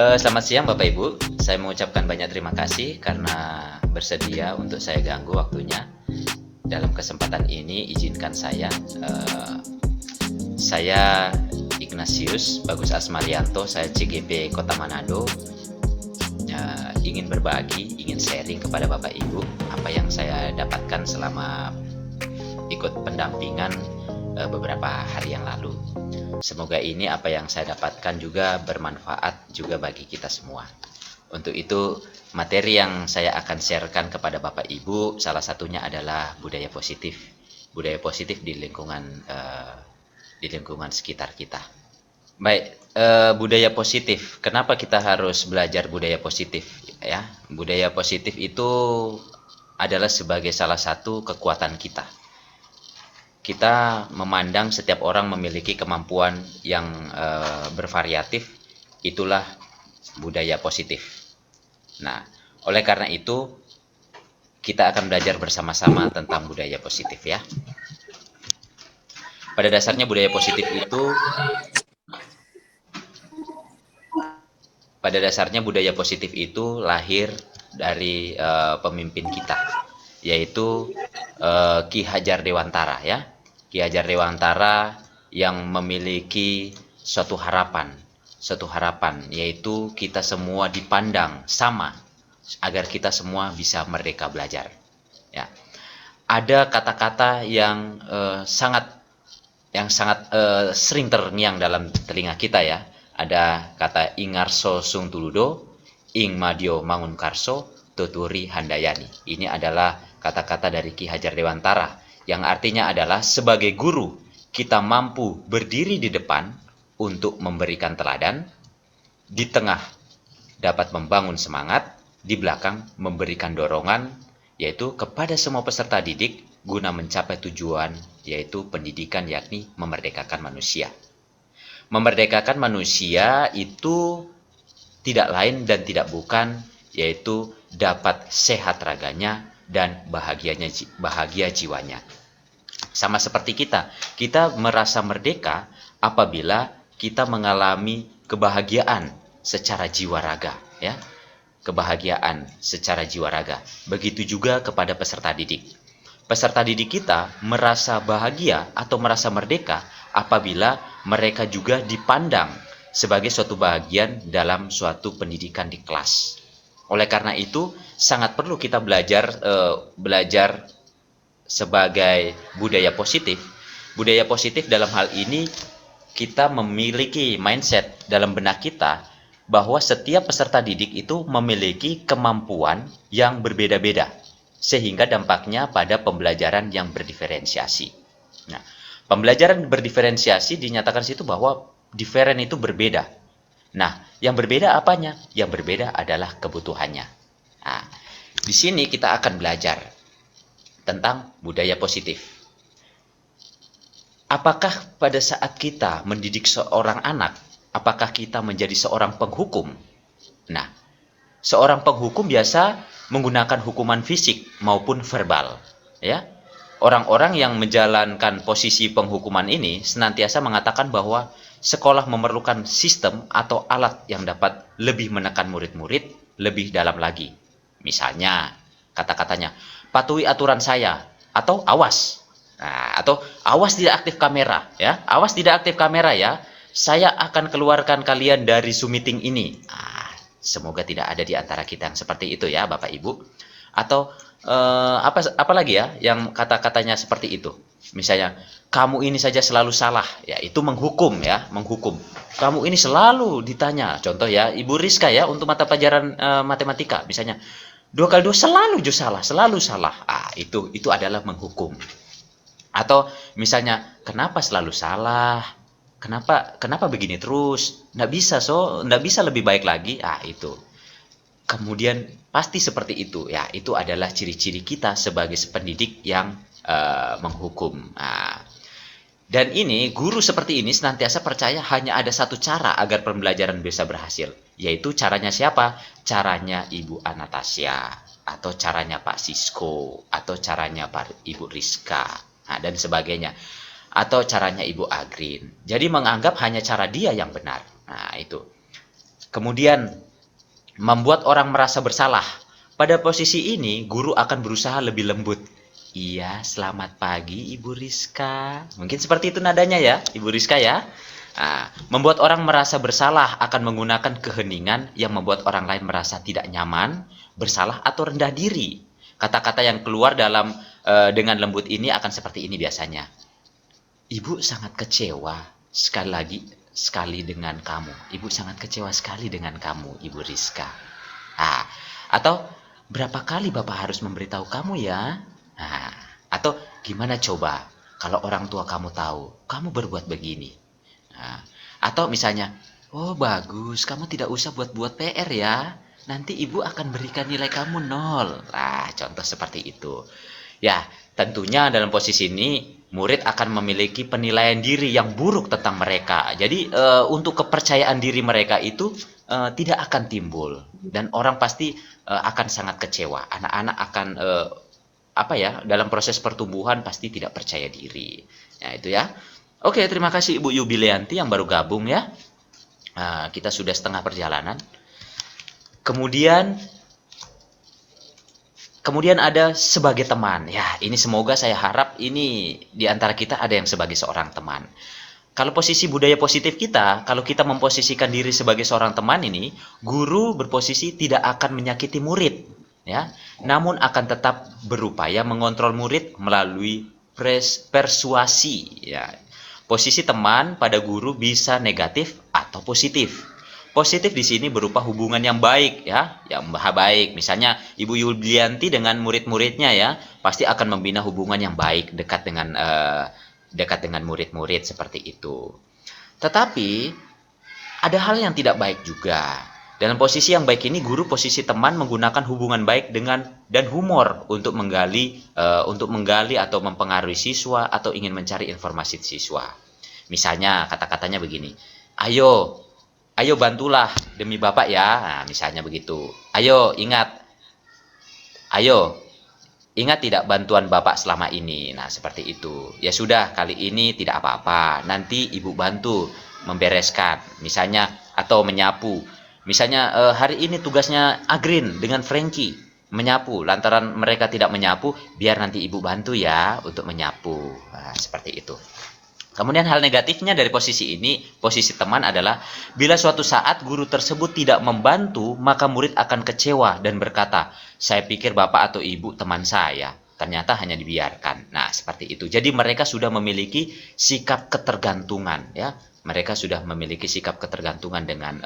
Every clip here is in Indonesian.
Selamat siang Bapak Ibu, saya mengucapkan banyak terima kasih karena bersedia untuk saya ganggu waktunya. Dalam kesempatan ini izinkan saya Ignatius Bagus Asmarianto, saya CGP Kota Manado, ingin berbagi, ingin sharing kepada Bapak Ibu apa yang saya dapatkan selama ikut pendampingan beberapa hari yang lalu. Semoga ini apa yang saya dapatkan juga bermanfaat juga bagi kita semua. Untuk itu, materi yang saya akan sharekan kepada Bapak Ibu salah satunya adalah budaya positif. Budaya positif di lingkungan sekitar kita. Baik, budaya positif. Kenapa kita harus belajar budaya positif ya? Budaya positif itu adalah sebagai salah satu kekuatan kita. Kita memandang setiap orang memiliki kemampuan yang bervariatif, itulah budaya positif. Nah, oleh karena itu kita akan belajar bersama-sama tentang budaya positif ya. Pada dasarnya budaya positif itu lahir dari pemimpin kita, yaitu Ki Hajar Dewantara ya. Ki Hajar Dewantara yang memiliki suatu harapan yaitu kita semua dipandang sama agar kita semua bisa merdeka belajar ya. Ada kata-kata yang sangat sering terngiang dalam telinga kita ya. Ada kata Ingarso Sung Tuludo, Ing Madio Mangun Karso, Tuturi Handayani. Ini adalah kata-kata dari Ki Hajar Dewantara yang artinya adalah sebagai guru kita mampu berdiri di depan untuk memberikan teladan, di tengah dapat membangun semangat, di belakang memberikan dorongan, yaitu kepada semua peserta didik guna mencapai tujuan, yaitu pendidikan, yakni memerdekakan manusia. Memerdekakan manusia itu tidak lain dan tidak bukan, yaitu dapat sehat raganya dan bahagia jiwanya. Sama seperti kita merasa merdeka apabila kita mengalami kebahagiaan secara jiwa raga ya. Kebahagiaan secara jiwa raga. Begitu juga kepada peserta didik. Peserta didik kita merasa bahagia atau merasa merdeka apabila mereka juga dipandang sebagai suatu bagian dalam suatu pendidikan di kelas. Oleh karena itu, sangat perlu kita belajar sebagai budaya positif. Budaya positif dalam hal ini kita memiliki mindset dalam benak kita bahwa setiap peserta didik itu memiliki kemampuan yang berbeda-beda, sehingga dampaknya pada pembelajaran yang berdiferensiasi. Nah, pembelajaran berdiferensiasi dinyatakan situ bahwa diferen itu berbeda. Nah, yang berbeda apanya? Yang berbeda adalah kebutuhannya. Nah, di sini kita akan belajar tentang budaya positif. Apakah pada saat kita mendidik seorang anak, apakah kita menjadi seorang penghukum? Nah, seorang penghukum biasa menggunakan hukuman fisik maupun verbal, ya. Orang-orang yang menjalankan posisi penghukuman ini senantiasa mengatakan bahwa sekolah memerlukan sistem atau alat yang dapat lebih menekan murid-murid lebih dalam lagi. Misalnya, kata-katanya, patuhi aturan saya, atau awas. Nah, atau awas tidak aktif kamera, ya. Awas tidak aktif kamera ya. Saya akan keluarkan kalian dari Zoom meeting ini. Semoga tidak ada di antara kita yang seperti itu ya, Bapak Ibu. Atau apa lagi ya yang kata-katanya seperti itu. Misalnya, kamu ini saja selalu salah, ya itu menghukum ya, menghukum. Kamu ini selalu ditanya, contoh ya, Ibu Rizka ya untuk mata pelajaran matematika, misalnya 2 kali 2 selalu salah, selalu salah. Itu adalah menghukum. Atau misalnya, kenapa selalu salah? Kenapa begini terus? Nggak bisa lebih baik lagi. Itu. Kemudian pasti seperti itu ya. Itu adalah ciri-ciri kita sebagai pendidik yang menghukum. Dan ini guru seperti ini senantiasa percaya hanya ada satu cara agar pembelajaran bisa berhasil, yaitu caranya siapa? Caranya Ibu Anastasia, atau caranya Pak Sisko, atau caranya Ibu Rizka, dan sebagainya, atau caranya Ibu Agrin. Jadi menganggap hanya cara dia yang benar. Itu. Kemudian, membuat orang merasa bersalah. Pada posisi ini, guru akan berusaha lebih lembut. Iya, selamat pagi Ibu Rizka. Mungkin seperti itu nadanya ya, Ibu Rizka ya. Nah, membuat orang merasa bersalah akan menggunakan keheningan yang membuat orang lain merasa tidak nyaman, bersalah atau rendah diri. Kata-kata yang keluar dengan lembut ini akan seperti ini biasanya. Ibu sangat kecewa sekali dengan kamu. Ibu sangat kecewa sekali dengan kamu, Ibu Rizka. Nah, atau berapa kali Bapak harus memberitahu kamu ya? Nah, atau gimana coba kalau orang tua kamu tahu kamu berbuat begini? Nah, atau misalnya, oh bagus, kamu tidak usah buat-buat PR ya. Nanti ibu akan berikan nilai kamu 0. Nah, contoh seperti itu. Ya, tentunya dalam posisi ini murid akan memiliki penilaian diri yang buruk tentang mereka. Jadi untuk kepercayaan diri mereka itu tidak akan timbul dan orang pasti akan sangat kecewa. Anak-anak akan dalam proses pertumbuhan pasti tidak percaya diri. Nah, itu ya. Oke, terima kasih Ibu Yubilianti yang baru gabung ya. Kita sudah setengah perjalanan. Kemudian ada sebagai teman. Ya, ini semoga saya harap ini di antara kita ada yang sebagai seorang teman. Kalau posisi budaya positif kita, kalau kita memposisikan diri sebagai seorang teman ini, guru berposisi tidak akan menyakiti murid, ya. Namun akan tetap berupaya mengontrol murid melalui persuasi, ya. Posisi teman pada guru bisa negatif atau positif. Positif di sini berupa hubungan yang baik ya, yang baik. Misalnya Ibu Yulianti dengan murid-muridnya ya, pasti akan membina hubungan yang baik dekat dengan murid-murid seperti itu. Tetapi ada hal yang tidak baik juga. Dalam posisi yang baik ini, guru posisi teman menggunakan hubungan baik dan humor untuk menggali atau mempengaruhi siswa atau ingin mencari informasi siswa. Misalnya kata-katanya begini, ayo bantulah demi Bapak ya. Nah, misalnya begitu. Ingat tidak bantuan Bapak selama ini. Nah, seperti itu. Ya sudah, kali ini tidak apa-apa. Nanti Ibu bantu membereskan. Misalnya, atau menyapu. Misalnya, hari ini tugasnya Agrin dengan Frankie menyapu. Lantaran mereka tidak menyapu, biar nanti Ibu bantu ya untuk menyapu. Nah, seperti itu. Kemudian hal negatifnya dari posisi ini, posisi teman adalah bila suatu saat guru tersebut tidak membantu, maka murid akan kecewa dan berkata, saya pikir Bapak atau Ibu teman saya, ternyata hanya dibiarkan. Nah, seperti itu. Jadi mereka sudah memiliki sikap ketergantungan, ya. Mereka sudah memiliki sikap ketergantungan dengan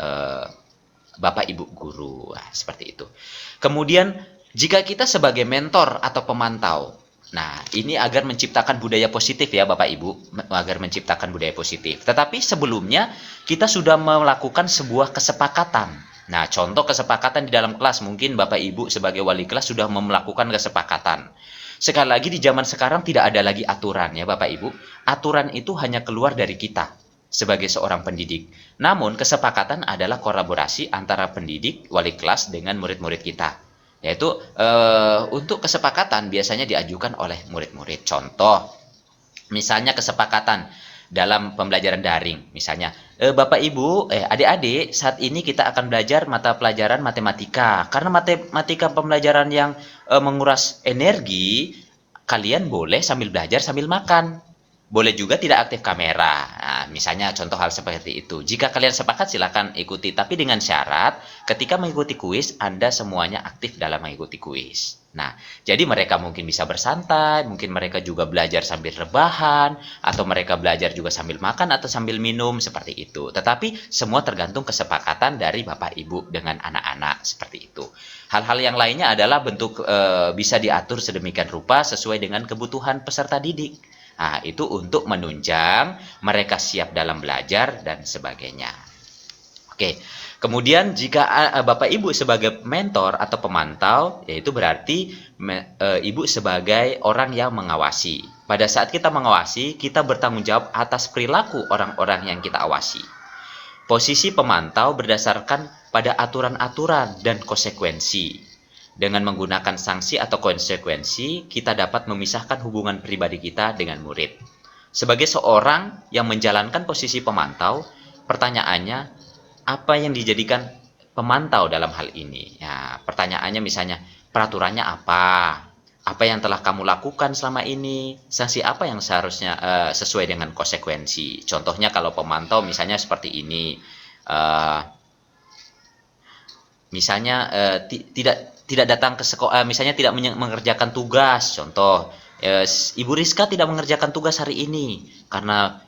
Bapak Ibu guru. Nah, seperti itu. Kemudian jika kita sebagai mentor atau pemantau, nah, ini agar menciptakan budaya positif ya Bapak Ibu, agar menciptakan budaya positif. Tetapi sebelumnya kita sudah melakukan sebuah kesepakatan. Nah, contoh kesepakatan di dalam kelas, mungkin Bapak Ibu sebagai wali kelas sudah melakukan kesepakatan. Sekali lagi di zaman sekarang tidak ada lagi aturan ya Bapak Ibu. Aturan itu hanya keluar dari kita sebagai seorang pendidik. Namun kesepakatan adalah kolaborasi antara pendidik, wali kelas dengan murid-murid kita. Yaitu untuk kesepakatan biasanya diajukan oleh murid-murid. Contoh, misalnya kesepakatan dalam pembelajaran daring. Misalnya, Bapak Ibu, adik-adik, saat ini kita akan belajar mata pelajaran matematika. Karena matematika pembelajaran yang menguras energi, kalian boleh sambil belajar sambil makan. Boleh juga tidak aktif kamera. Nah, misalnya contoh hal seperti itu. Jika kalian sepakat silakan ikuti, tapi dengan syarat ketika mengikuti kuis Anda semuanya aktif dalam mengikuti kuis. Nah, jadi mereka mungkin bisa bersantai, mungkin mereka juga belajar sambil rebahan, atau mereka belajar juga sambil makan atau sambil minum seperti itu. Tetapi semua tergantung kesepakatan dari Bapak Ibu dengan anak-anak seperti itu. Hal-hal yang lainnya adalah bentuk bisa diatur sedemikian rupa sesuai dengan kebutuhan peserta didik. Nah, itu untuk menunjang mereka siap dalam belajar dan sebagainya. Oke, kemudian jika Bapak Ibu sebagai mentor atau pemantau, yaitu berarti Ibu sebagai orang yang mengawasi. Pada saat kita mengawasi, kita bertanggung jawab atas perilaku orang-orang yang kita awasi. Posisi pemantau berdasarkan pada aturan-aturan dan konsekuensi. Dengan menggunakan sanksi atau konsekuensi, kita dapat memisahkan hubungan pribadi kita dengan murid. Sebagai seorang yang menjalankan posisi pemantau, pertanyaannya, apa yang dijadikan pemantau dalam hal ini? Ya, pertanyaannya misalnya, peraturannya apa? Apa yang telah kamu lakukan selama ini? Sanksi apa yang seharusnya sesuai dengan konsekuensi? Contohnya kalau pemantau misalnya seperti ini, eh, misalnya tidak datang ke sekolah, misalnya tidak mengerjakan tugas. Contoh, Ibu Rizka tidak mengerjakan tugas hari ini karena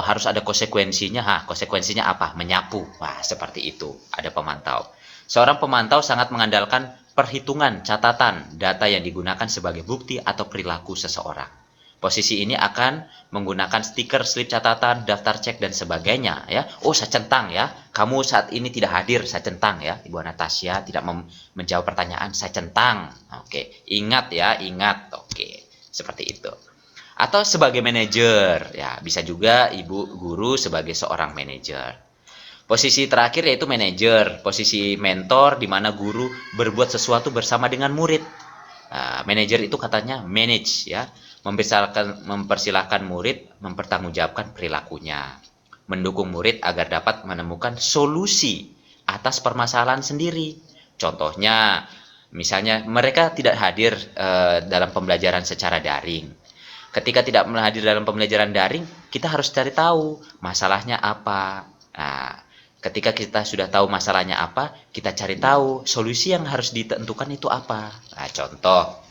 harus ada konsekuensinya. Konsekuensinya apa? Menyapu. Wah, seperti itu. Ada pemantau. Seorang pemantau sangat mengandalkan perhitungan, catatan, data yang digunakan sebagai bukti atau perilaku seseorang. Posisi ini akan menggunakan stiker, slip catatan, daftar cek dan sebagainya ya. Oh, saya centang ya. Kamu saat ini tidak hadir, saya centang ya. Ibu Anastasia tidak menjawab pertanyaan, saya centang. Oke, ingat ya, ingat. Oke, seperti itu. Atau sebagai manajer ya, bisa juga Ibu guru sebagai seorang manajer. Posisi terakhir yaitu manajer, posisi mentor di mana guru berbuat sesuatu bersama dengan murid. Manajer itu katanya manage ya, mempersilahkan murid mempertanggungjawabkan perilakunya, mendukung murid agar dapat menemukan solusi atas permasalahan sendiri. Contohnya, misalnya mereka tidak hadir dalam pembelajaran secara daring. Ketika tidak hadir dalam pembelajaran daring, kita harus cari tahu masalahnya apa. Nah, ketika kita sudah tahu masalahnya apa, kita cari tahu solusi yang harus ditentukan itu apa. Nah, contoh,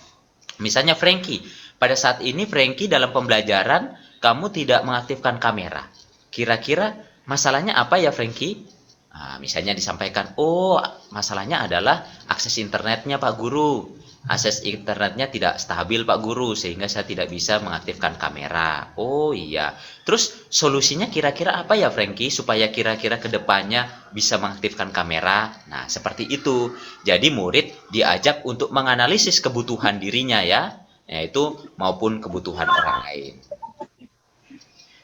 misalnya Frankie, pada saat ini Frankie dalam pembelajaran kamu tidak mengaktifkan kamera. Kira-kira masalahnya apa ya Frankie? Nah, misalnya disampaikan, oh masalahnya adalah akses internetnya Pak Guru. Akses internetnya tidak stabil Pak Guru sehingga saya tidak bisa mengaktifkan kamera. Oh iya. Terus solusinya kira-kira apa ya Frankie supaya kira-kira kedepannya bisa mengaktifkan kamera? Nah seperti itu. Jadi murid diajak untuk menganalisis kebutuhan dirinya ya, yaitu maupun kebutuhan orang lain.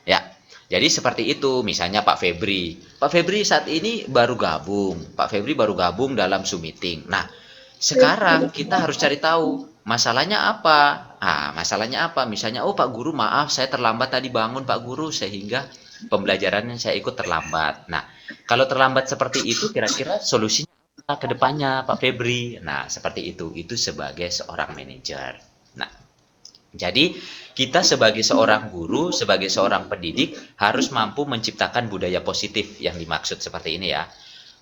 Ya, jadi seperti itu. Misalnya Pak Febri. Pak Febri saat ini baru gabung. Pak Febri baru gabung dalam Zoom meeting. Nah, sekarang kita harus cari tahu masalahnya apa. Masalahnya apa? Misalnya, oh Pak Guru maaf saya terlambat tadi bangun Pak Guru sehingga pembelajarannya saya ikut terlambat. Nah, kalau terlambat seperti itu kira-kira solusinya apa ke depannya Pak Febri? Nah, seperti itu. Itu sebagai seorang manajer. Nah, jadi kita sebagai seorang guru, sebagai seorang pendidik harus mampu menciptakan budaya positif yang dimaksud seperti ini ya.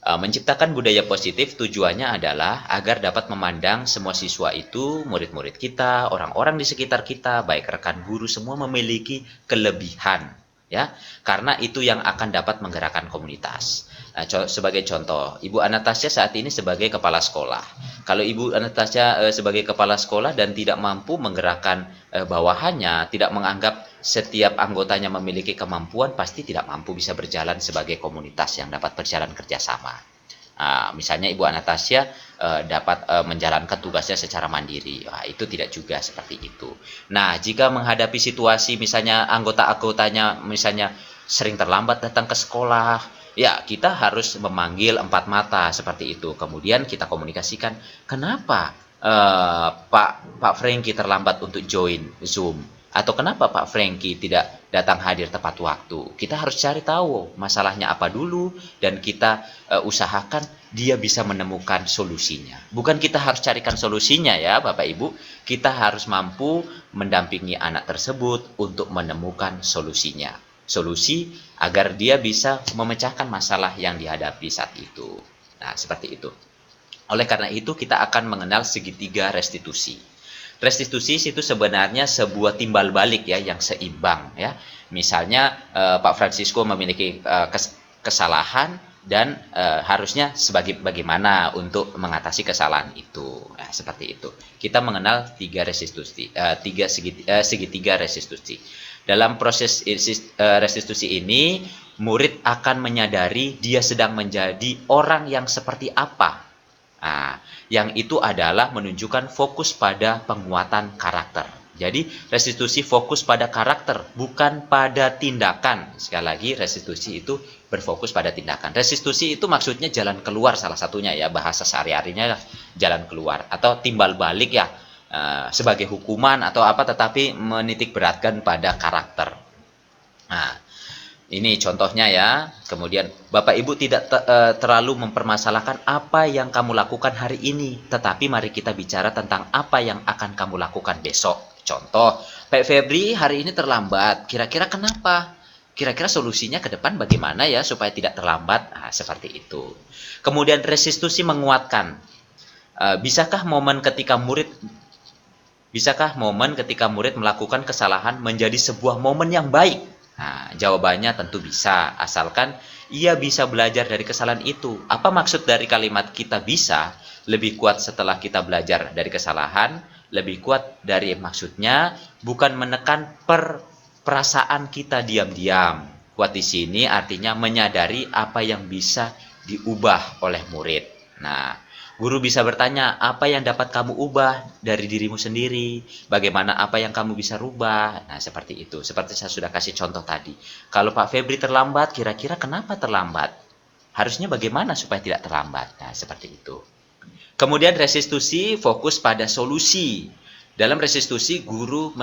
Menciptakan budaya positif tujuannya adalah agar dapat memandang semua siswa itu, murid-murid kita, orang-orang di sekitar kita, baik rekan guru semua memiliki kelebihan ya. Karena itu yang akan dapat menggerakkan komunitas. Nah, sebagai contoh, Ibu Anastasia saat ini sebagai kepala sekolah. Kalau Ibu Anastasia sebagai kepala sekolah dan tidak mampu menggerakkan bawahannya, tidak menganggap setiap anggotanya memiliki kemampuan, pasti tidak mampu bisa berjalan sebagai komunitas yang dapat berjalan kerjasama. Misalnya Ibu Anastasia dapat menjalankan tugasnya secara mandiri. Itu tidak juga seperti itu. Nah, jika menghadapi situasi misalnya anggota-anggotanya misalnya sering terlambat datang ke sekolah, ya kita harus memanggil empat mata seperti itu. Kemudian kita komunikasikan, kenapa Pak Frankie terlambat untuk join Zoom? Atau kenapa Pak Frankie tidak datang hadir tepat waktu? Kita harus cari tahu masalahnya apa dulu dan kita usahakan dia bisa menemukan solusinya. Bukan kita harus carikan solusinya ya Bapak Ibu, kita harus mampu mendampingi anak tersebut untuk menemukan solusinya. Solusi agar dia bisa memecahkan masalah yang dihadapi saat itu. Nah, seperti itu. Oleh karena itu kita akan mengenal segitiga restitusi. Restitusi itu sebenarnya sebuah timbal balik ya yang seimbang ya. Misalnya Pak Francisco memiliki kesalahan dan harusnya bagaimana untuk mengatasi kesalahan itu. Nah, seperti itu. Kita mengenal tiga restitusi, segitiga restitusi. Dalam proses restitusi ini, murid akan menyadari dia sedang menjadi orang yang seperti apa. Nah, yang itu adalah menunjukkan fokus pada penguatan karakter. Jadi restitusi fokus pada karakter, bukan pada tindakan. Sekali lagi restitusi itu berfokus pada tindakan. Restitusi itu maksudnya jalan keluar salah satunya ya, bahasa sehari-harinya jalan keluar. Atau timbal balik ya, sebagai hukuman atau apa, tetapi menitik beratkan pada karakter. Nah, Ini contohnya ya. Kemudian Bapak Ibu tidak terlalu mempermasalahkan apa yang kamu lakukan hari ini, tetapi mari kita bicara tentang apa yang akan kamu lakukan besok. Contoh, Pak Febri hari ini terlambat. Kira-kira kenapa? Kira-kira solusinya ke depan bagaimana ya supaya tidak terlambat? Nah, seperti itu. Kemudian restitusi menguatkan. Bisakah momen ketika murid melakukan kesalahan menjadi sebuah momen yang baik? Nah, jawabannya tentu bisa, asalkan ia bisa belajar dari kesalahan itu. Apa maksud dari kalimat kita bisa? Lebih kuat setelah kita belajar dari kesalahan, lebih kuat dari maksudnya, bukan menekan perasaan kita diam-diam. Kuat di sini artinya menyadari apa yang bisa diubah oleh murid. Nah, guru bisa bertanya, apa yang dapat kamu ubah dari dirimu sendiri? Bagaimana apa yang kamu bisa rubah? Nah, seperti itu. Seperti saya sudah kasih contoh tadi. Kalau Pak Febri terlambat, kira-kira kenapa terlambat? Harusnya bagaimana supaya tidak terlambat? Nah, seperti itu. Kemudian restitusi fokus pada solusi. Dalam restitusi, guru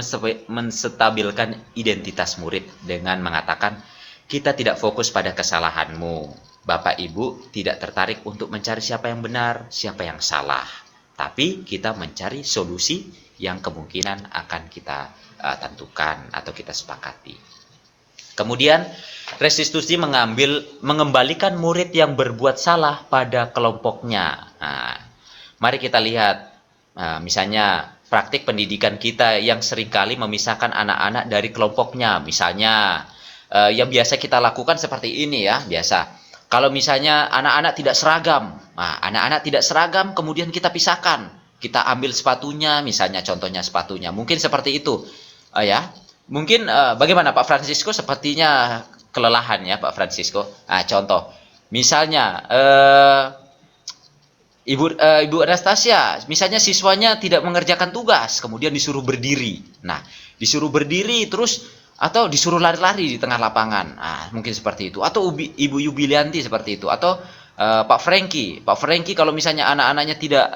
menstabilkan identitas murid dengan mengatakan, kita tidak fokus pada kesalahanmu. Bapak Ibu tidak tertarik untuk mencari siapa yang benar, siapa yang salah. Tapi kita mencari solusi yang kemungkinan akan kita tentukan atau kita sepakati. Kemudian restitusi mengembalikan murid yang berbuat salah pada kelompoknya. Nah, mari kita lihat misalnya praktik pendidikan kita yang seringkali memisahkan anak-anak dari kelompoknya. Misalnya yang biasa kita lakukan seperti ini ya, biasa. Kalau misalnya anak-anak tidak seragam, nah, anak-anak tidak seragam, kemudian kita pisahkan. Kita ambil sepatunya, misalnya contohnya sepatunya. Mungkin seperti itu, ya. Mungkin bagaimana Pak Francisco? Sepertinya kelelahan ya Pak Francisco. Nah, contoh, misalnya Ibu Anastasia, misalnya siswanya tidak mengerjakan tugas, kemudian disuruh berdiri. Nah, disuruh berdiri terus atau disuruh lari-lari di tengah lapangan. Nah, mungkin seperti itu. Atau Ibu Yubilianti seperti itu. Atau Pak Franky. Pak Franky kalau misalnya anak-anaknya tidak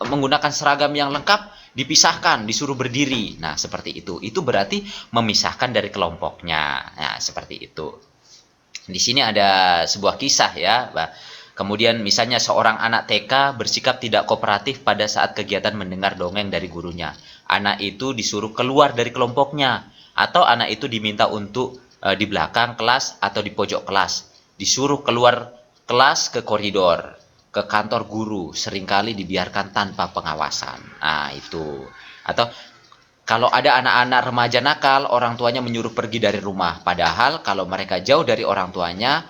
menggunakan seragam yang lengkap, dipisahkan, disuruh berdiri. Nah, seperti itu. Itu berarti memisahkan dari kelompoknya. Nah, seperti itu. Di sini ada sebuah kisah ya. Kemudian misalnya seorang anak TK bersikap tidak kooperatif pada saat kegiatan mendengar dongeng dari gurunya. Anak itu disuruh keluar dari kelompoknya. Atau anak itu diminta untuk di belakang kelas atau di pojok kelas. Disuruh keluar kelas ke koridor, ke kantor guru. Seringkali dibiarkan tanpa pengawasan. Nah, itu. Atau kalau ada anak-anak remaja nakal, orang tuanya menyuruh pergi dari rumah. Padahal kalau mereka jauh dari orang tuanya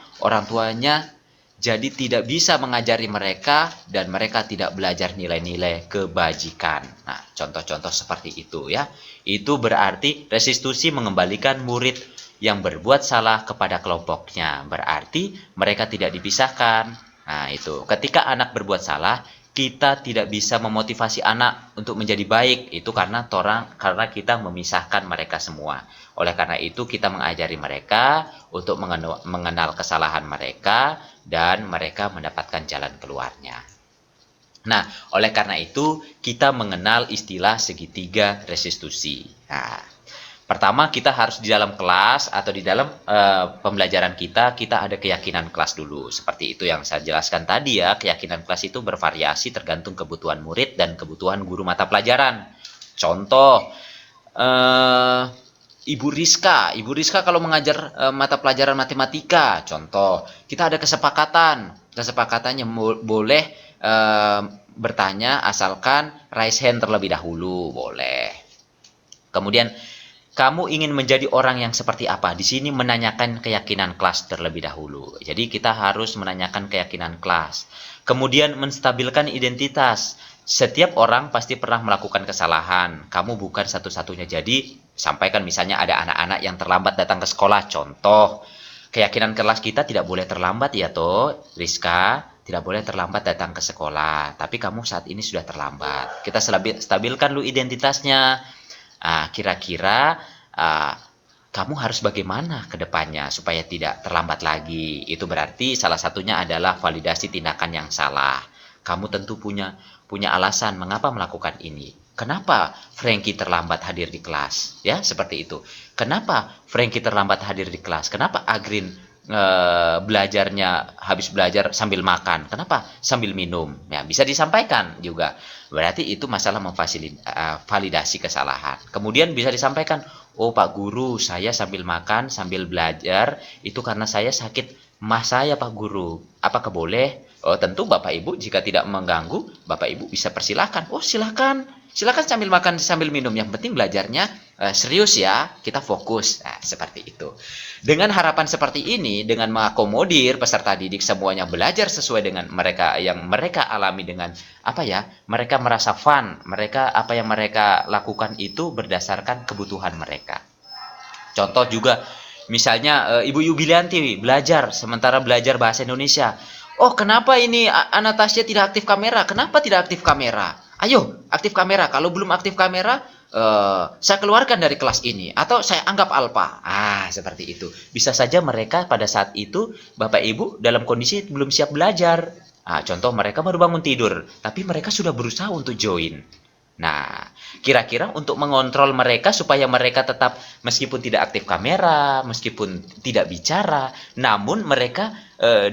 jadi tidak bisa mengajari mereka dan mereka tidak belajar nilai-nilai kebajikan. Nah, contoh-contoh seperti itu ya. Itu berarti restitusi mengembalikan murid yang berbuat salah kepada kelompoknya. Berarti mereka tidak dipisahkan. Nah, itu. Ketika anak berbuat salah, kita tidak bisa memotivasi anak untuk menjadi baik. Itu karena kita memisahkan mereka semua. Oleh karena itu kita mengajari mereka untuk mengenal kesalahan mereka dan mereka mendapatkan jalan keluarnya. Nah, oleh karena itu kita mengenal istilah segitiga restitusi. Nah, pertama kita harus di dalam kelas atau di dalam pembelajaran kita ada keyakinan kelas dulu. Seperti itu yang saya jelaskan tadi ya, keyakinan kelas itu bervariasi tergantung kebutuhan murid dan kebutuhan guru mata pelajaran. Contoh, Ibu Rizka kalau mengajar mata pelajaran matematika, contoh, kita ada kesepakatannya boleh bertanya asalkan raise hand terlebih dahulu, boleh. Kemudian kamu ingin menjadi orang yang seperti apa? Di sini menanyakan keyakinan kelas terlebih dahulu. Jadi kita harus menanyakan keyakinan kelas. Kemudian menstabilkan identitas. Setiap orang pasti pernah melakukan kesalahan. Kamu bukan satu-satunya. Jadi sampaikan misalnya ada anak-anak yang terlambat datang ke sekolah. Contoh, keyakinan kelas kita tidak boleh terlambat ya toh, Rizka. Tidak boleh terlambat datang ke sekolah. Tapi kamu saat ini sudah terlambat. Kita stabilkan dulu identitasnya. Kira-kira kamu harus bagaimana ke depannya supaya tidak terlambat lagi. Itu berarti salah satunya adalah validasi tindakan yang salah. Kamu tentu punya alasan mengapa melakukan ini. kenapa Frankie terlambat hadir di kelas? Ya, seperti itu. Kenapa Frankie terlambat hadir di kelas? Kenapa Agrin belajarnya habis belajar sambil makan? Kenapa sambil minum? Ya, bisa disampaikan juga. Berarti itu masalah memvalidasi kesalahan. Kemudian bisa disampaikan, oh Pak Guru, saya sambil makan, sambil belajar, itu karena saya sakit mah saya Pak Guru. Apakah boleh? Oh, tentu Bapak Ibu jika tidak mengganggu, Bapak Ibu bisa persilahkan. Oh, silakan. Silakan sambil makan, sambil minum. Yang penting belajarnya serius ya, kita fokus. Nah, seperti itu. Dengan harapan seperti ini, dengan mengakomodir peserta didik semuanya belajar sesuai dengan mereka yang mereka alami dengan apa ya, mereka merasa fun, mereka apa yang mereka lakukan itu berdasarkan kebutuhan mereka. Contoh juga, misalnya Ibu Yubilianti belajar, sementara belajar bahasa Indonesia. Oh, kenapa ini Anastasia tidak aktif kamera? Kenapa tidak aktif kamera? Ayo, aktif kamera. Kalau belum aktif kamera, saya keluarkan dari kelas ini. Atau saya anggap alpa. Seperti itu. Bisa saja mereka pada saat itu, Bapak Ibu dalam kondisi belum siap belajar. Contoh mereka baru bangun tidur, tapi mereka sudah berusaha untuk join. Nah, kira-kira untuk mengontrol mereka supaya mereka tetap meskipun tidak aktif kamera, meskipun tidak bicara, namun mereka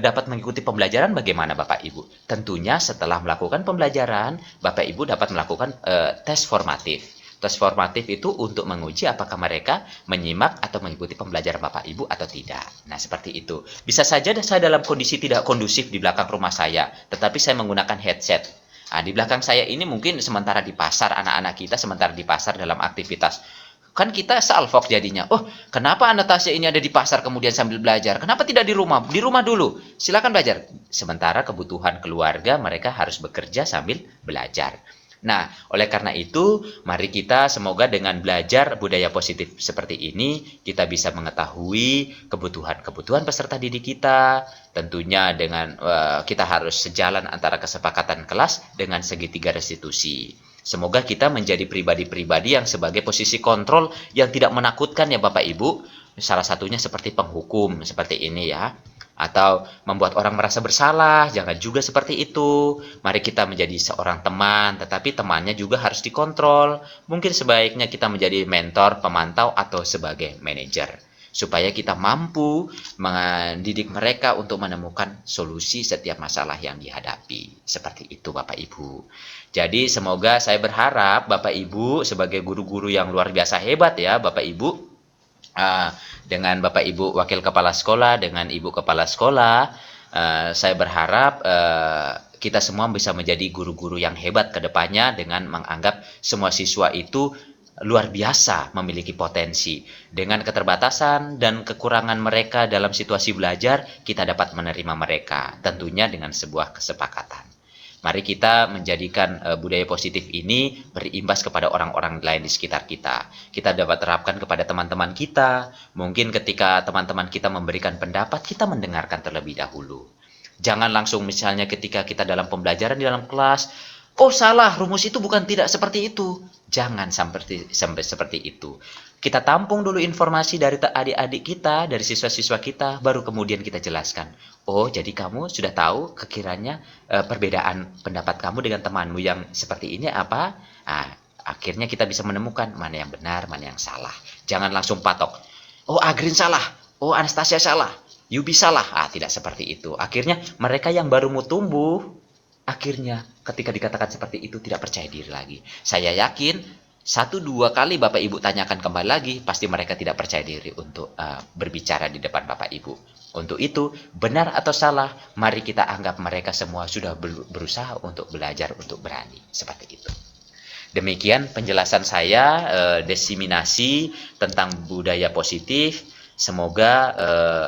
dapat mengikuti pembelajaran bagaimana Bapak Ibu? Tentunya setelah melakukan pembelajaran, Bapak Ibu dapat melakukan tes formatif. Tes formatif itu untuk menguji apakah mereka menyimak atau mengikuti pembelajaran Bapak Ibu atau tidak. Nah, seperti itu. Bisa saja saya dalam kondisi tidak kondusif di belakang rumah saya, tetapi saya menggunakan headset. Di belakang saya ini mungkin sementara di pasar, anak-anak kita sementara di pasar dalam aktivitas. Kan kita salfok jadinya. Oh, kenapa Anastasia ini ada di pasar kemudian sambil belajar? Kenapa tidak di rumah? Di rumah dulu. Silakan belajar. Sementara kebutuhan keluarga mereka harus bekerja sambil belajar. Nah, oleh karena itu, mari kita semoga dengan belajar budaya positif seperti ini, kita bisa mengetahui kebutuhan-kebutuhan peserta didik kita, tentunya dengan kita harus sejalan antara kesepakatan kelas dengan segitiga restitusi. Semoga kita menjadi pribadi-pribadi yang sebagai posisi kontrol yang tidak menakutkan ya Bapak Ibu, salah satunya seperti penghukum, seperti ini ya. Atau membuat orang merasa bersalah, jangan juga seperti itu. Mari kita menjadi seorang teman, tetapi temannya juga harus dikontrol. Mungkin sebaiknya kita menjadi mentor, pemantau, atau sebagai manajer. Supaya kita mampu mendidik mereka untuk menemukan solusi setiap masalah yang dihadapi. Seperti itu Bapak Ibu. Jadi semoga saya berharap Bapak Ibu sebagai guru-guru yang luar biasa hebat ya Bapak Ibu, dengan Bapak Ibu Wakil Kepala Sekolah, dengan Ibu Kepala Sekolah, saya berharap kita semua bisa menjadi guru-guru yang hebat ke depannya dengan menganggap semua siswa itu luar biasa memiliki potensi. Dengan keterbatasan dan kekurangan mereka dalam situasi belajar, kita dapat menerima mereka, tentunya dengan sebuah kesepakatan. Mari kita menjadikan budaya positif ini berimbas kepada orang-orang lain di sekitar kita. Kita dapat terapkan kepada teman-teman kita. Mungkin ketika teman-teman kita memberikan pendapat, kita mendengarkan terlebih dahulu. Jangan langsung misalnya ketika kita dalam pembelajaran di dalam kelas, oh salah, rumus itu bukan tidak seperti itu. Jangan sampai seperti itu. Kita tampung dulu informasi dari adik-adik kita, dari siswa-siswa kita, baru kemudian kita jelaskan. Oh, jadi kamu sudah tahu kekiranya perbedaan pendapat kamu dengan temanmu yang seperti ini apa? Akhirnya kita bisa menemukan mana yang benar, mana yang salah. Jangan langsung patok. Oh, Agrin salah. Oh, Anastasia salah. Yubi salah. Tidak seperti itu. Akhirnya mereka yang baru mau tumbuh, akhirnya ketika dikatakan seperti itu tidak percaya diri lagi. Saya yakin 1-2 kali Bapak Ibu tanyakan kembali lagi, pasti mereka tidak percaya diri untuk berbicara di depan Bapak Ibu. Untuk itu, benar atau salah, mari kita anggap mereka semua sudah berusaha untuk belajar, untuk berani. Seperti itu. Demikian penjelasan saya, desiminasi tentang budaya positif. Semoga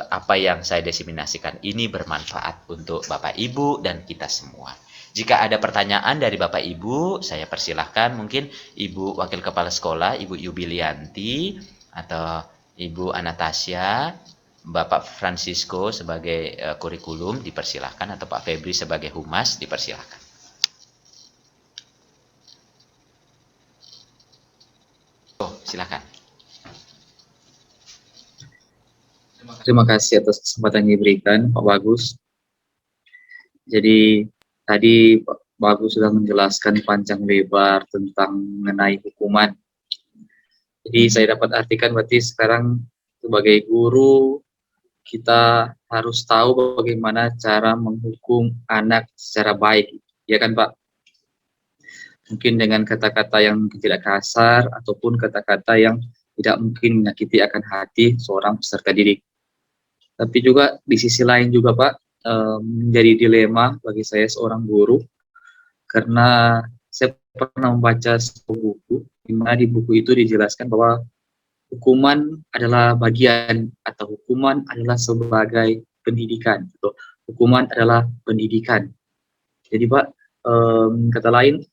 apa yang saya desiminasikan ini bermanfaat untuk Bapak Ibu dan kita semua. Jika ada pertanyaan dari Bapak Ibu, saya persilahkan mungkin Ibu Wakil Kepala Sekolah, Ibu Yubilianti, atau Ibu Anastasia, Bapak Francisco sebagai kurikulum dipersilahkan, atau Pak Febri sebagai humas dipersilahkan. Silakan. Terima kasih atas kesempatan yang diberikan, Pak Bagus. Jadi tadi Bagus sudah menjelaskan panjang lebar tentang mengenai hukuman. Jadi saya dapat artikan berarti sekarang sebagai guru kita harus tahu bagaimana cara menghukum anak secara baik, ya kan Pak? Mungkin dengan kata-kata yang tidak kasar ataupun kata-kata yang tidak mungkin menyakiti akan hati seorang peserta didik. Tapi juga di sisi lain juga Pak, menjadi dilema bagi saya seorang guru, karena saya pernah membaca sebuah buku, di mana di buku itu dijelaskan bahwa hukuman adalah bagian atau hukuman adalah sebagai pendidikan. Gitu. Hukuman adalah pendidikan. Jadi Pak, kata lain,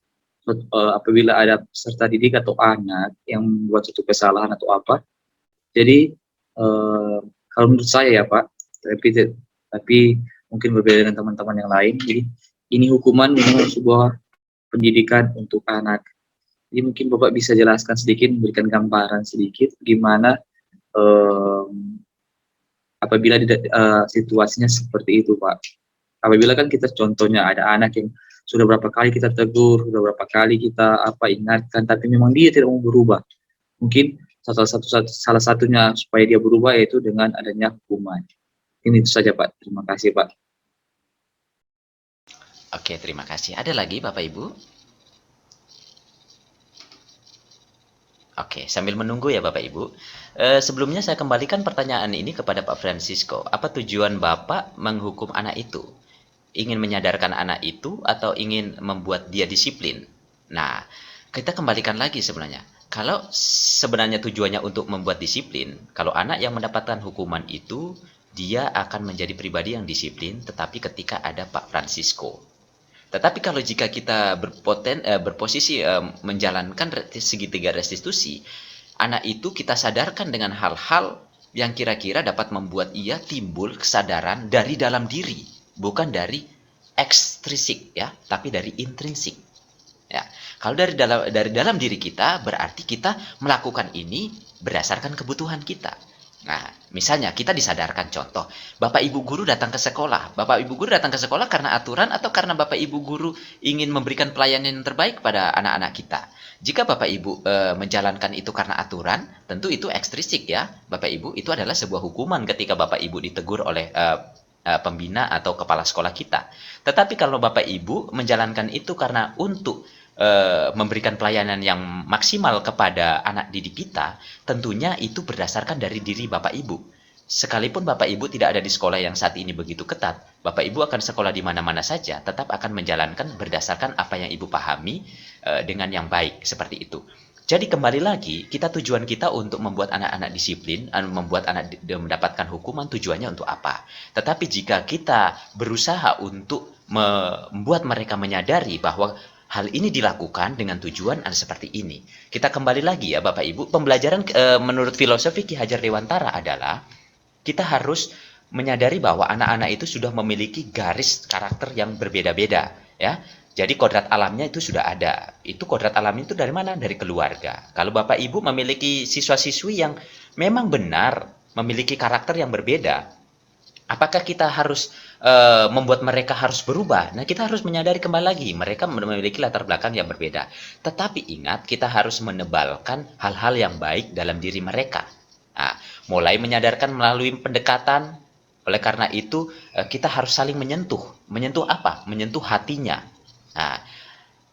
apabila ada peserta didik atau anak yang membuat suatu kesalahan atau apa, jadi kalau menurut saya ya Pak, tapi mungkin berbeda dengan teman-teman yang lain. Jadi ini hukuman memang sebuah pendidikan untuk anak. Jadi mungkin Bapak bisa jelaskan sedikit, memberikan gambaran sedikit gimana apabila situasinya seperti itu Pak. Apabila kan kita contohnya ada anak yang sudah berapa kali kita tegur, sudah berapa kali kita ingatkan, tapi memang dia tidak mau berubah. Mungkin salah satunya supaya dia berubah yaitu dengan adanya hukuman. Ini itu saja Pak. Terima kasih Pak. Oke, terima kasih. Ada lagi Bapak Ibu? Oke, sambil menunggu ya Bapak Ibu. Sebelumnya saya kembalikan pertanyaan ini kepada Pak Francisco. Apa tujuan Bapak menghukum anak itu? Ingin menyadarkan anak itu atau ingin membuat dia disiplin? Nah, kita kembalikan lagi sebenarnya. Kalau sebenarnya tujuannya untuk membuat disiplin, kalau anak yang mendapatkan hukuman itu, dia akan menjadi pribadi yang disiplin, tetapi ketika ada Pak Francisco. Tetapi kalau jika kita berposisi menjalankan segitiga restitusi, anak itu kita sadarkan dengan hal-hal yang kira-kira dapat membuat ia timbul kesadaran dari dalam diri, bukan dari ekstrinsik ya, tapi dari intrinsik. Ya, kalau dari dalam diri kita berarti kita melakukan ini berdasarkan kebutuhan kita. Nah, misalnya kita disadarkan contoh, Bapak Ibu guru datang ke sekolah. Bapak Ibu guru datang ke sekolah karena aturan atau karena Bapak Ibu guru ingin memberikan pelayanan yang terbaik pada anak-anak kita. Jika Bapak Ibu menjalankan itu karena aturan, tentu itu ekstrinsik ya. Bapak Ibu, itu adalah sebuah hukuman ketika Bapak Ibu ditegur oleh pembina atau kepala sekolah kita. Tetapi kalau Bapak Ibu menjalankan itu karena untuk memberikan pelayanan yang maksimal kepada anak didik kita, tentunya itu berdasarkan dari diri Bapak Ibu. Sekalipun Bapak Ibu tidak ada di sekolah yang saat ini begitu ketat, Bapak Ibu akan sekolah di mana-mana saja, tetap akan menjalankan berdasarkan apa yang Ibu pahami dengan yang baik, seperti itu. Jadi kembali lagi, tujuan kita untuk membuat anak-anak disiplin, membuat anak mendapatkan hukuman, tujuannya untuk apa? Tetapi jika kita berusaha untuk membuat mereka menyadari bahwa hal ini dilakukan dengan tujuan seperti ini. Kita kembali lagi ya Bapak Ibu, pembelajaran menurut filosofi Ki Hajar Dewantara adalah kita harus menyadari bahwa anak-anak itu sudah memiliki garis karakter yang berbeda-beda ya. Jadi kodrat alamnya itu sudah ada. Itu kodrat alam itu dari mana? Dari keluarga. Kalau Bapak Ibu memiliki siswa-siswi yang memang benar memiliki karakter yang berbeda, apakah kita harus membuat mereka harus berubah? Nah, kita harus menyadari kembali lagi, mereka memiliki latar belakang yang berbeda. Tetapi ingat, kita harus menebalkan hal-hal yang baik dalam diri mereka. Nah, mulai menyadarkan melalui pendekatan. Oleh karena itu, kita harus saling menyentuh. Menyentuh apa? Menyentuh hatinya. Nah,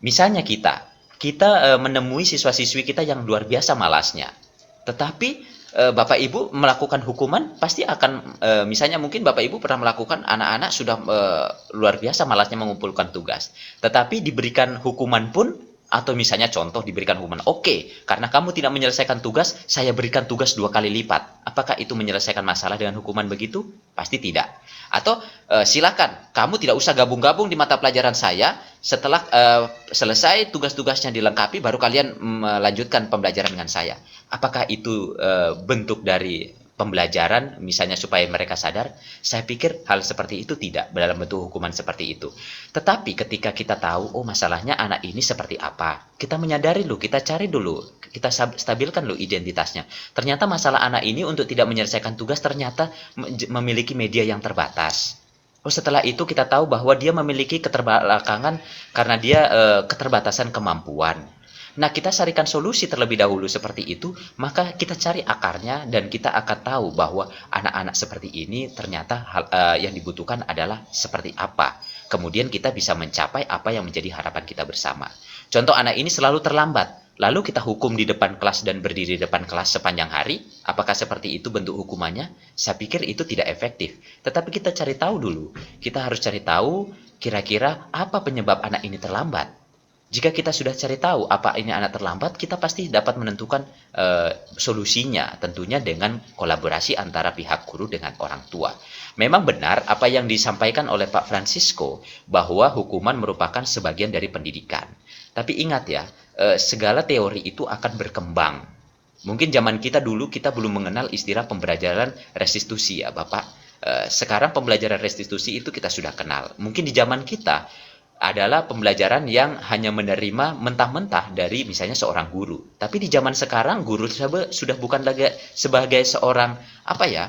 misalnya kita menemui siswa-siswi kita yang luar biasa malasnya. Tetapi Bapak Ibu melakukan hukuman pasti akan misalnya mungkin Bapak Ibu pernah melakukan anak-anak sudah luar biasa malasnya mengumpulkan tugas, tetapi diberikan hukuman pun atau misalnya contoh diberikan hukuman, oke, karena kamu tidak menyelesaikan tugas, saya berikan tugas 2 kali lipat. Apakah itu menyelesaikan masalah dengan hukuman begitu? Pasti tidak. Atau silakan kamu tidak usah gabung-gabung di mata pelajaran saya, setelah selesai tugas-tugasnya dilengkapi baru kalian melanjutkan pembelajaran dengan saya. Apakah itu bentuk dari pembelajaran misalnya supaya mereka sadar? Saya pikir hal seperti itu tidak dalam bentuk hukuman seperti itu. Tetapi ketika kita tahu, oh masalahnya anak ini seperti apa, kita menyadari dulu, kita cari dulu, kita stabilkan dulu identitasnya. Ternyata masalah anak ini untuk tidak menyelesaikan tugas ternyata memiliki media yang terbatas. Oh, setelah itu kita tahu bahwa dia memiliki keterbelakangan karena dia keterbatasan kemampuan. Nah, kita carikan solusi terlebih dahulu seperti itu, maka kita cari akarnya dan kita akan tahu bahwa anak-anak seperti ini ternyata yang dibutuhkan adalah seperti apa. Kemudian kita bisa mencapai apa yang menjadi harapan kita bersama. Contoh, anak ini selalu terlambat. Lalu kita hukum di depan kelas dan berdiri di depan kelas sepanjang hari. Apakah seperti itu bentuk hukumannya? Saya pikir itu tidak efektif. Tetapi kita cari tahu dulu. Kita harus cari tahu kira-kira apa penyebab anak ini terlambat. Jika kita sudah cari tahu apa ini anak terlambat, kita pasti dapat menentukan solusinya, tentunya dengan kolaborasi antara pihak guru dengan orang tua. Memang benar apa yang disampaikan oleh Pak Francisco bahwa hukuman merupakan sebagian dari pendidikan. Tapi ingat ya, segala teori itu akan berkembang. Mungkin zaman kita dulu kita belum mengenal istilah pembelajaran restitusi ya Bapak. Sekarang pembelajaran restitusi itu kita sudah kenal. Mungkin di zaman kita adalah pembelajaran yang hanya menerima mentah-mentah dari misalnya seorang guru. Tapi di zaman sekarang guru sudah bukan lagi sebagai seorang apa ya,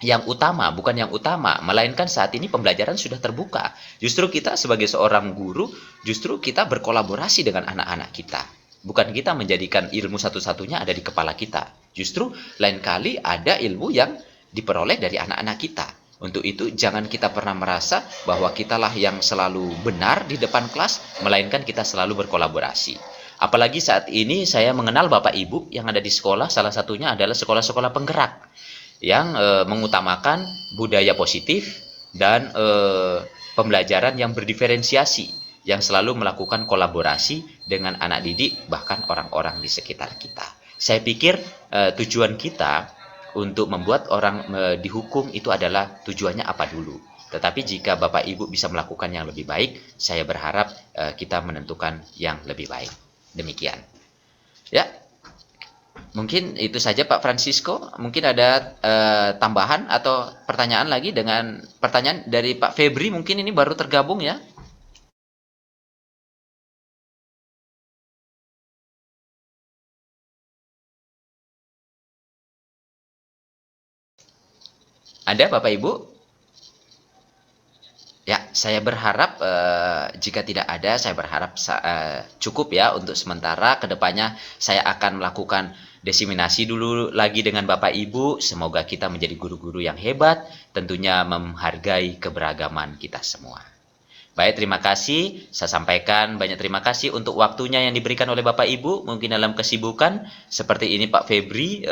yang utama, bukan yang utama, melainkan saat ini pembelajaran sudah terbuka. Justru kita sebagai seorang guru, justru kita berkolaborasi dengan anak-anak kita. Bukan kita menjadikan ilmu satu-satunya ada di kepala kita. Justru lain kali ada ilmu yang diperoleh dari anak-anak kita. Untuk itu jangan kita pernah merasa bahwa kitalah yang selalu benar di depan kelas, melainkan kita selalu berkolaborasi. Apalagi saat ini saya mengenal Bapak Ibu yang ada di sekolah, salah satunya adalah sekolah-sekolah penggerak yang mengutamakan budaya positif dan pembelajaran yang berdiferensiasi, yang selalu melakukan kolaborasi dengan anak didik bahkan orang-orang di sekitar kita. Saya pikir tujuan kita untuk membuat orang dihukum itu adalah tujuannya apa dulu. Tetapi jika Bapak Ibu bisa melakukan yang lebih baik, saya berharap kita menentukan yang lebih baik. Demikian. Ya, mungkin itu saja Pak Francisco. Mungkin ada tambahan atau pertanyaan lagi dengan pertanyaan dari Pak Febri. Mungkin ini baru tergabung ya. Ada Bapak Ibu? Ya, saya berharap jika tidak ada, saya berharap cukup ya untuk sementara. Kedepannya saya akan melakukan diseminasi dulu lagi dengan Bapak Ibu. Semoga kita menjadi guru-guru yang hebat, tentunya menghargai keberagaman kita semua. Baik, terima kasih. Saya sampaikan banyak terima kasih untuk waktunya yang diberikan oleh Bapak Ibu. Mungkin dalam kesibukan seperti ini Pak Febri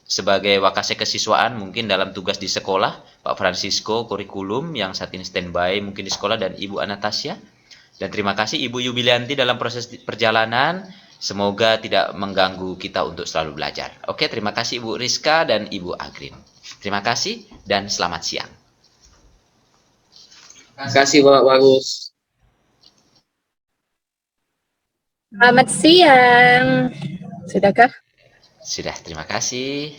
sebagai wakase kesiswaan mungkin dalam tugas di sekolah, Pak Francisco kurikulum yang saat ini standby mungkin di sekolah, dan Ibu Anastasia. Dan terima kasih Ibu Yubilianti dalam proses perjalanan. Semoga tidak mengganggu kita untuk selalu belajar. Oke, terima kasih Ibu Rizka dan Ibu Agrin. Terima kasih dan selamat siang. Terima kasih Pak Bagus. Selamat siang. Sudahkah? Sudah, terima kasih.